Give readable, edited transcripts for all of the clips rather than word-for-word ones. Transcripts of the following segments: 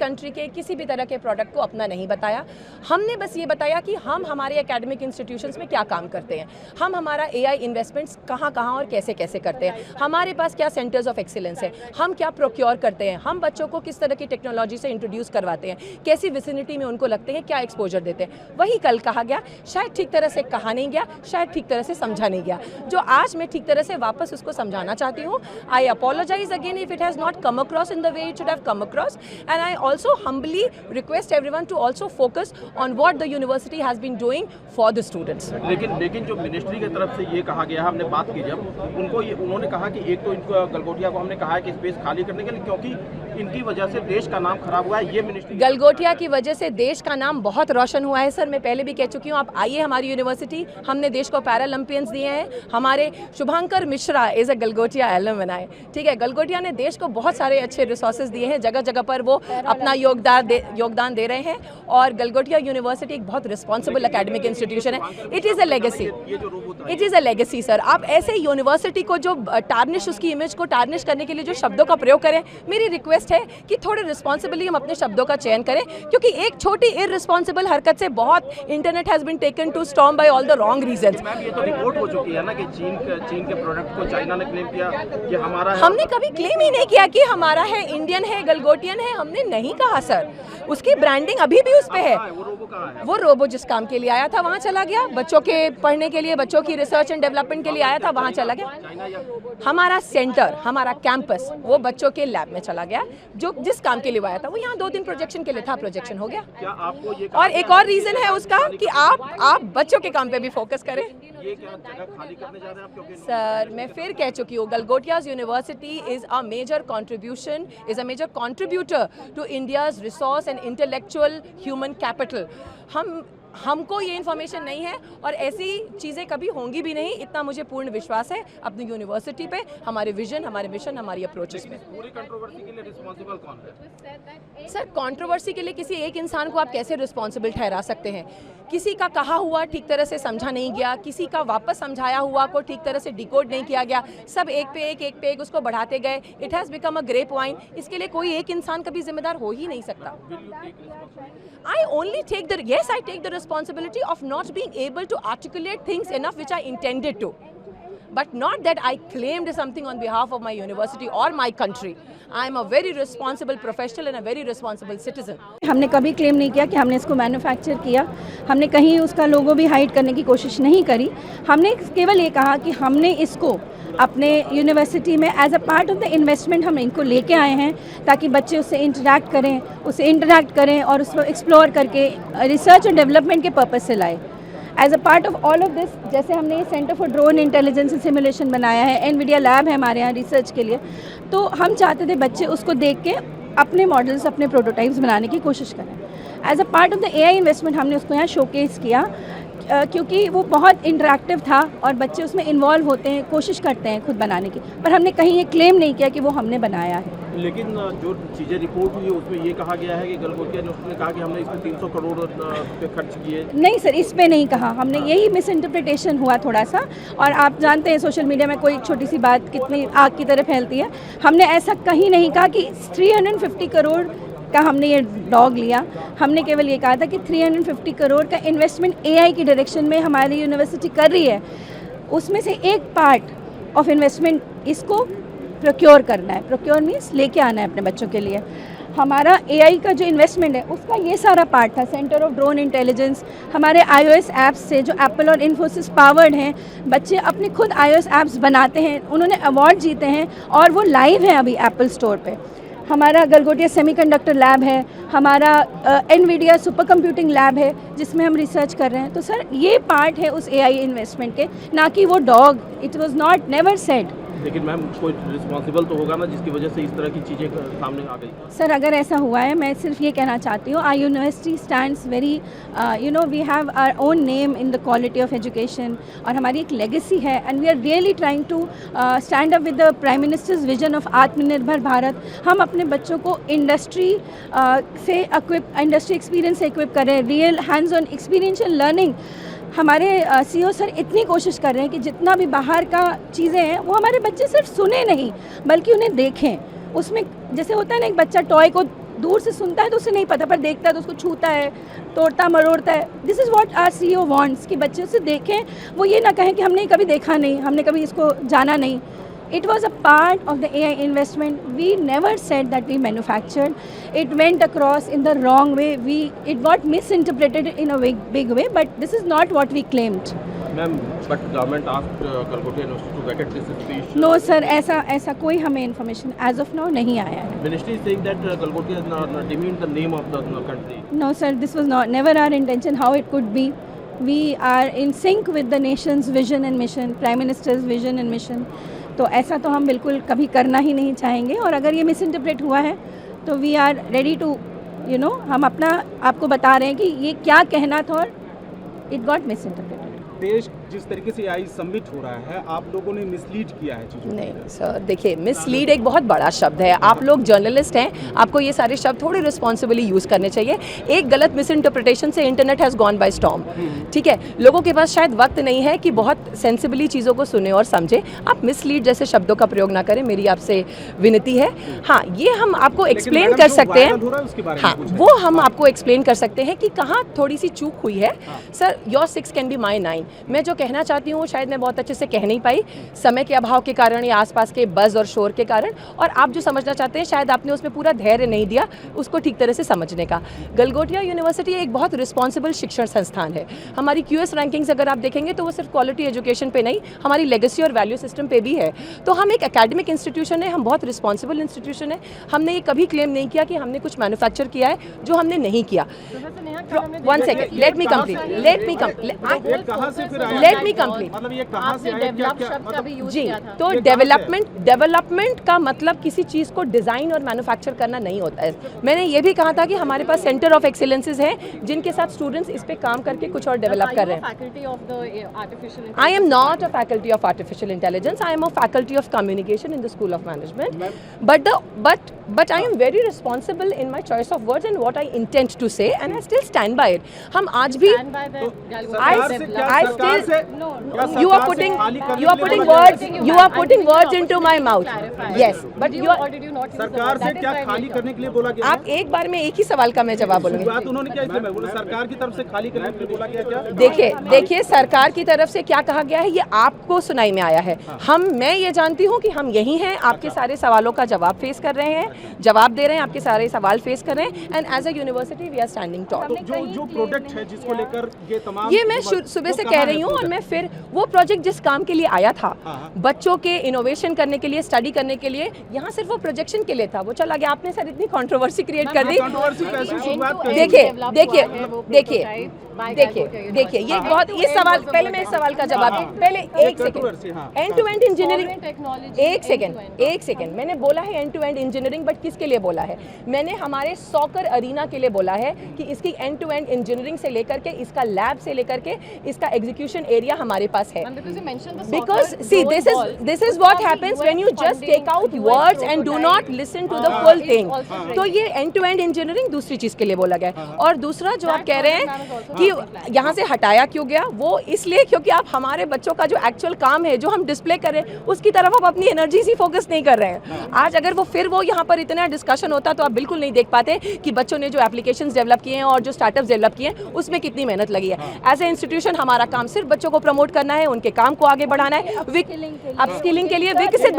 Country के किसी भी तरह के प्रोडक्ट को अपना नहीं बताया। हमने बस ये बताया कि हम हमारे एकेडमिक इंस्टीट्यूशंस में क्या काम करते हैं, हम हमारा AI इन्वेस्टमेंट्स कहाँ कहाँ और कैसे कैसे करते हैं, हमारे पास क्या सेंटर्स ऑफ एक्सीलेंस है, हम क्या प्रोक्योर करते हैं, हम बच्चों को किस तरह की टेक्नोलॉजी से इंट्रोड्यूस करवाते हैं, कैसी विसिनिटी में उनको लगते हैं, क्या एक्सपोजर देते हैं। वही कल कहा गया, शायद ठीक तरह से कहा नहीं गया, शायद ठीक तरह से समझा नहीं गया, जो आज मैं ठीक तरह से वापस उसको समझाना चाहती हूँ। I apologise again if it has not come across in the way it should have come across, and I also humbly request everyone to also focus on what the university has been doing for the students. लेकिन जो ministry की तरफ से ये कहा गया, हमने बात की जब उन्होंने कहा कि एक तो इनको गलगोटिया को हमने कहा है कि स्पेस खाली करने के लिए, क्योंकि इनकी वजह से देश का नाम खराब हुआ है। ये मिनिस्ट्री गलगोटिया की वजह से देश का नाम बहुत रोशन हुआ है सर। मैं पहले भी कह चुकी हूँ, आप आइए हमारी यूनिवर्सिटी, हमने देश को पैरालंपियंस दिए हैं। हमारे Shubhankar Mishra is a Galgotia alumni, ठीक है। गलगोटिया ने देश को बहुत सारे अच्छे रिसोर्सेज दिए हैं, जगह जगह पर वो अपना योगदान दे रहे हैं, और गलगोटिया यूनिवर्सिटी एक बहुत रिस्पॉन्सिबल एकेडमिक इंस्टीट्यूशन है। It is a legacy, it is a legacy sir. आप ऐसे यूनिवर्सिटी को जो टार्निश, उसकी इमेज को टार्निश करने के लिए जो शब्दों का प्रयोग करें, मेरी रिक्वेस्ट है कि थोड़े रिस्पॉन्सिबली हम अपने शब्दों का चयन करें, क्योंकि एक छोटी इररिस्पॉन्सिबल हरकत से बहुत internet has been taken to storm by all the wrong reasons. ये तो रिपोर्ट हो चुकी है ना कि चीन के प्रोडक्ट को चाइना ने क्लेम किया कि हमारा है। हमने कभी क्लेम ही नहीं किया कि हमारा है, इंडियन है, गलगोटियन है, हमने नहीं कहा सर। उसकी ब्रांडिंग अभी भी उस पे है। वो रोबो जिस काम के लिए आया था वहाँ चला गया, बच्चों के पढ़ने के लिए, बच्चों की रिसर्च एंड डेवलपमेंट के लिए आया था, वहाँ चला गया। हमारा सेंटर, हमारा कैंपस वो बच्चों के लैब में चला गया, जो जिस काम के लिए आया था। वो यहाँ 2 दिन प्रोजेक्शन के लिए था, प्रोजेक्शन हो गया। क्या आपको ये और एक और रीजन है उसका कि आप बच्चों के काम पे भी फोकस करें। ये क्या जगह खाली करने जा रहे हैं आप? क्योंकि सर मैं फिर कह चुकी हूँ, Galgotias university is a major contribution, is a major contributor to India's resource and intellectual human capital. हमको ये इन्फॉर्मेशन नहीं है और ऐसी चीज़ें कभी होंगी भी नहीं, इतना मुझे पूर्ण विश्वास है अपनी यूनिवर्सिटी पे, हमारे विजन, हमारे मिशन, हमारी अप्रोचेस पे। पूरी कंट्रोवर्सी के लिए रिस्पांसिबल कौन है? सर कंट्रोवर्सी के लिए किसी एक इंसान को आप कैसे रिस्पॉन्सिबल ठहरा सकते हैं? किसी का कहा हुआ ठीक तरह से समझा नहीं गया, किसी का वापस समझाया हुआ को ठीक तरह से डिकोड नहीं किया गया, सब एक पे एक उसको बढ़ाते गए। It has become a grape wine. इसके लिए कोई एक इंसान कभी जिम्मेदार हो ही नहीं सकता। I only take the responsibility of not being able to articulate things enough which I intended to, but not that I claimed something on behalf of my university or my country. I am a very responsible professional and a very responsible citizen. हमने कभी claim नहीं किया कि हमने इसको manufacture किया, हमने कहीं उसका लोगो भी हाइड करने की कोशिश नहीं करी। हमने केवल ये कहा कि हमने इसको अपने यूनिवर्सिटी में as a part of the investment हम इनको लेके आए हैं, ताकि बच्चे उससे इंटरैक्ट करें और उसको एक्सप्लोर करके रिसर्च और डेवलपमेंट के पर्पज़ से लाए। As a part of all of this, जैसे हमने ये centre for drone intelligence and simulation बनाया है, एनवीडिया लैब है हमारे यहाँ रिसर्च के लिए, तो हम चाहते थे बच्चे उसको देख के अपने मॉडल्स, अपने प्रोटोटाइप्स बनाने की कोशिश करें। As a part of the AI investment हमने उसको यहाँ शोकेस किया, क्योंकि वो बहुत इंटरैक्टिव था और बच्चे उसमें इन्वॉल्व होते हैं, कोशिश करते हैं खुद बनाने की, पर हमने कहीं ये क्लेम नहीं किया कि वो हमने बनाया है। लेकिन जो चीज़ें रिपोर्ट हुई है उसमें ये कहा गया है कि गलगोटिया ने उसने कहा कि हमने इसमें 300 करोड़ रुपये खर्च किए। नहीं सर, इस पे नहीं कहा हमने, यही मिस इंटरप्रिटेशन हुआ थोड़ा सा। और आप जानते हैं सोशल मीडिया में कोई छोटी सी बात कितनी आग की तरह फैलती है। हमने ऐसा कहीं नहीं कहा कि 350 करोड़ का हमने ये डॉग लिया। हमने केवल ये कहा था कि 350 करोड़ का इन्वेस्टमेंट AI की डायरेक्शन में हमारी यूनिवर्सिटी कर रही है, उसमें से एक पार्ट ऑफ इन्वेस्टमेंट इसको प्रोक्योर करना है। प्रोक्योर मीन्स लेके आना है अपने बच्चों के लिए। हमारा AI का जो इन्वेस्टमेंट है उसका ये सारा पार्ट था। सेंटर ऑफ ड्रोन इंटेलिजेंस, हमारे iOS ऐप्स से जो एप्पल और इन्फोसिस पावर्ड हैं, बच्चे अपने खुद iOS ऐप्स बनाते हैं, उन्होंने अवार्ड जीते हैं और वो लाइव हैं अभी एप्पल स्टोर पे। हमारा गलगोटिया सेमीकंडक्टर लैब है, हमारा एनवीडिया सुपर कंप्यूटिंग लैब है जिसमें हम रिसर्च कर रहे हैं। तो सर ये पार्ट है उस AI इन्वेस्टमेंट के, ना कि वो dog. It was not never said. लेकिन मैम कोई रिस्पॉन्सिबल तो होगा ना जिसकी वजह से इस तरह की चीज़ें सामने आ गई। सर अगर ऐसा हुआ है, मैं सिर्फ ये कहना चाहती हूँ, our university stands very we have our own name in the quality of education, और हमारी एक लेगेसी है and we are really trying to stand up with the prime minister's vision of Atmanirbhar Bharat. हम अपने बच्चों को इंडस्ट्री एक्सपीरियंस से equip करें, real hands on experiential learning. हमारे CEO सर इतनी कोशिश कर रहे हैं कि जितना भी बाहर का चीज़ें हैं वो हमारे बच्चे सिर्फ सुने नहीं बल्कि उन्हें देखें। उसमें जैसे होता है ना, एक बच्चा टॉय को दूर से सुनता है तो उसे नहीं पता, पर देखता है तो उसको छूता है, तोड़ता मरोड़ता है। This is what our CEO wants कि बच्चे उसे देखें, वो ये ना कहें कि हमने कभी देखा नहीं, हमने कभी इसको जाना नहीं। It was a part of the AI investment. We never said that we manufactured. It went across in the wrong way. It got misinterpreted in a big way, but this is not what we claimed. Ma'am, but government asked Galgotia University to vacate this speech. No sir, ऐसा कोई हमें information as of now नहीं आया है. Ministry is saying that Galgotia has demeaned the name of the country. No sir, this was never our intention. How it could be? We are in sync with the nation's vision and mission, Prime Minister's vision and mission. तो ऐसा तो हम बिल्कुल कभी करना ही नहीं चाहेंगे, और अगर ये मिस इंटरप्रेट हुआ है तो वी आर रेडी टू हम अपना आपको बता रहे हैं कि ये क्या कहना था और इट गॉट मिस इंटरप्रेटेड। देश जिस तरीके से AI सबमिट हो रहा है, आप लोगों ने मिसलीड किया है चीज़ों को। नहीं सर, देखिए मिसलीड एक बहुत बड़ा शब्द है। आप लोग जर्नलिस्ट हैं, आपको ये सारे शब्द थोड़े रिस्पॉन्सिबली यूज़ करने चाहिए। एक गलत मिस इंटरप्रिटेशन से internet has gone by storm. ठीक है, लोगों के पास शायद वक्त नहीं है कि बहुत सेंसिबली चीज़ों को सुने और समझे। आप मिसलीड जैसे शब्दों का प्रयोग ना करें, मेरी आपसे विनती है। हाँ, ये हम आपको एक्सप्लेन कर सकते हैं। हाँ, वो हम आपको एक्सप्लेन कर सकते हैं कि कहाँ थोड़ी सी चूक हुई है। Sir, your 6 can be my 9। मैं जो कहना चाहती हूँ शायद मैं बहुत अच्छे से कह नहीं पाई, समय के अभाव के कारण या आसपास के बज़ और शोर के कारण, और आप जो समझना चाहते हैं शायद आपने उसमें पूरा धैर्य नहीं दिया उसको ठीक तरह से समझने का। गलगोटिया यूनिवर्सिटी एक बहुत रिस्पॉन्सिबल शिक्षण संस्थान है। हमारी QS रैंकिंग्स अगर आप देखेंगे तो वो सिर्फ क्वालिटी एजुकेशन पे नहीं, हमारी लेगेसी और वैल्यू सिस्टम पे भी है। तो हम एक एकेडमिक इंस्टीट्यूशन है, हम बहुत रिस्पॉन्सिबल इंस्टीट्यूशन है। हमने ये कभी क्लेम नहीं किया कि हमने कुछ मैन्युफैक्चर किया है जो हमने नहीं किया। 1 सेकेंड, लेट मी कंप्लीट। मतलब ये कहाँ से आया, क्या जी, तो डेवलपमेंट का मतलब किसी चीज़ को डिज़ाइन और मैन्युफैक्चर करना नहीं होता है। मैंने ये भी कहा था कि हमारे पास सेंटर ऑफ एक्सीलेंसेज हैं जिनके साथ स्टूडेंट्स इस पे काम करके कुछ और डेवलप कर रहे हैं। I am not a faculty of artificial intelligence, I am a faculty of communication in the school of management, but I am very responsible in my choice of words and what I intent to say, and I still stand by it. हम आज भी you are putting words into my mouth. Yes, but you are, सरकार से क्या खाली करने के लिए बोला गया? आप एक बार में एक ही सवाल का मैं जवाब बोलूंगी। बात उन्होंने क्या इसलिए मैं बोला, सरकार की तरफ से खाली करने के लिए बोला गया क्या? देखिए सरकार की तरफ से क्या कहा गया है ये आपको सुनाई में आया है। मैं ये जानती हूँ कि हम यही हैं, आपके सारे सवालों का जवाब फेस कर रहे हैं, जवाब दे रहे हैं, आपके सारे सवाल फेस कर रहे हैं, and as a university we are standing tall. जो प्रोडक्ट है जिसको लेकर ये तमाम, ये मैं सुबह से कह रही हूँ, और मैं फिर वो प्रोजेक्ट जिस काम के लिए आया था, बच्चों के इनोवेशन करने के लिए, स्टडी करने के लिए, यहाँ सिर्फ वो प्रोजेक्शन के लिए था, वो चला गया। आपने सर इतनी कंट्रोवर्सी क्रिएट कर दी। देखिए ये बहुत, ये सवाल, पहले मैं इस सवाल का जवाब, पहले एक second, end to end engineering, एक सेकंड मैंने बोला है end to end engineering, but किसके लिए बोला है? मैंने हमारे सॉकर अरीना के लिए बोला है कि इसकी एंड टू एंड इंजीनियरिंग से लेकर के, इसका लैब से लेकर के, इसका एग्जीक्यूशन एरिया हमारे पास है। Because see this is what happens when you just take out words and do not listen to the full thing. तो ये एंड टू एंड इंजीनियरिंग दूसरी चीज के लिए बोला गया। और दूसरा जो आप कह रहे हैं कि यहाँ से हटाया क्यों गया, वो इसलिए क्योंकि आप हमारे बच्चों का जो एक्चुअल काम है, जो हम डिस्प्ले कर रहे हैं, उसकी तरफ आप अपनी एनर्जी से फोकस नहीं कर रहे हैं। आज अगर वो यहाँ पर इतना डिस्कशन होता तो आप बिल्कुल नहीं देख पाते कि बच्चों ने जो एप्लीकेशंस डेवलप किए हैं और जो स्टार्टअप्स डेवलप किए हैं उसमें कितनी मेहनत लगी है। एज ए इंस्टीट्यूशन हमारा काम सिर्फ बच्चों को प्रमोट करना है, उनके काम को आगे बढ़ाना है, अपस्किलिंग के लिए, विकसित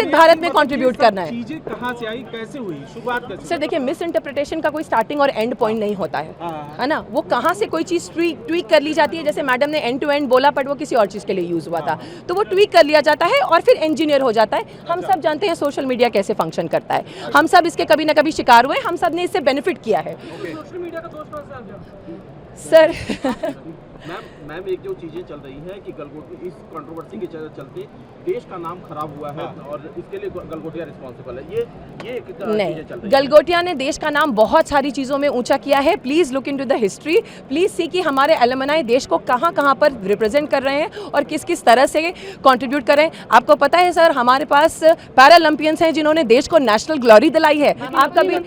भारत में कंट्रीब्यूट करना है। चीजें कहाँ से आई, कैसे हुई, शुरुआत कैसे? सर देखिए, मिस इंटरप्रिटेशन का कोई स्टार्टिंग और एंड पॉइंट नहीं होता है ना। वो कहाँ से कोई चीज़ ट्वीक कर ली जाती है, जैसे मैडम ने एंड टू एंड बोला बट वो किसी और चीज़ के लिए यूज़ हुआ था, तो वो ट्वीक कर लिया जाता है और फिर इंजीनियर हो जाता है। हम सब जानते हैं सोशल मीडिया कैसे फंक्शन करता है, हम सब इसके कभी ना कभी शिकार हुए, हम सब ने इससे बेनिफिट किया है। सर मैम एक जो चीज़ें चल रही हैं कि गलगोटिया इस कंट्रोवर्सी के चलते देश का नाम खराब हुआ है और इसके लिए गलगोटिया रिस्पॉन्सिबल है, ये नहीं, गलगोटिया ने देश का नाम बहुत सारी चीज़ों में ऊंचा किया है। Please look into the history, please see कि हमारे एलुमनाई देश को कहाँ कहाँ पर रिप्रेजेंट कर रहे हैं और किस किस तरह से कंट्रीब्यूट कर रहे हैं। आपको पता है सर, हमारे पास पैरालंपियंस हैं जिन्होंने देश को नेशनल ग्लोरी दिलाई है। आप कभी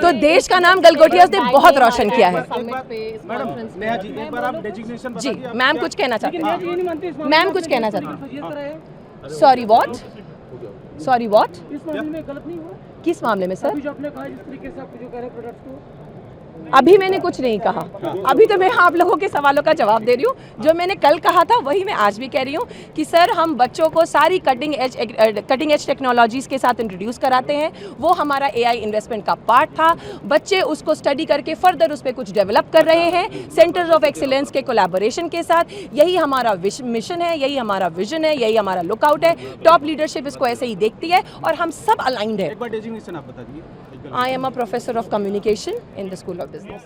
तो देश का नाम गलगोटिया ने बहुत रोशन किया है। जी मैम कुछ कहना चाहते हैं, मैम कुछ कहना चाहते हैं। Sorry what? Sorry what? इस मामले में गलत नहीं हुआ? किस मामले में सर? अभी जो आपने कहा जिस तरीके से आप जो कह रहे हैं प्रोडक्ट्स को, अभी मैंने कुछ नहीं कहा, अभी तो मैं आप लोगों के सवालों का जवाब दे रही हूँ। जो मैंने कल कहा था वही मैं आज भी कह रही हूँ कि सर हम बच्चों को सारी कटिंग एज टेक्नोलॉजीज़ के साथ इंट्रोड्यूस कराते हैं। वो हमारा AI इन्वेस्टमेंट का पार्ट था। बच्चे उसको स्टडी करके फर्दर उस पर कुछ डेवलप कर रहे हैं सेंटर्स ऑफ एक्सीलेंस के कोलैबोरेशन के साथ। यही हमारा मिशन है, यही हमारा विजन है, यही हमारा लुकआउट है। टॉप लीडरशिप इसको ऐसे ही देखती है और हम सब अलाइंड है। एक बार डेजिग्नेशन आप बता दीजिए। I am a professor of communication in the School of Business.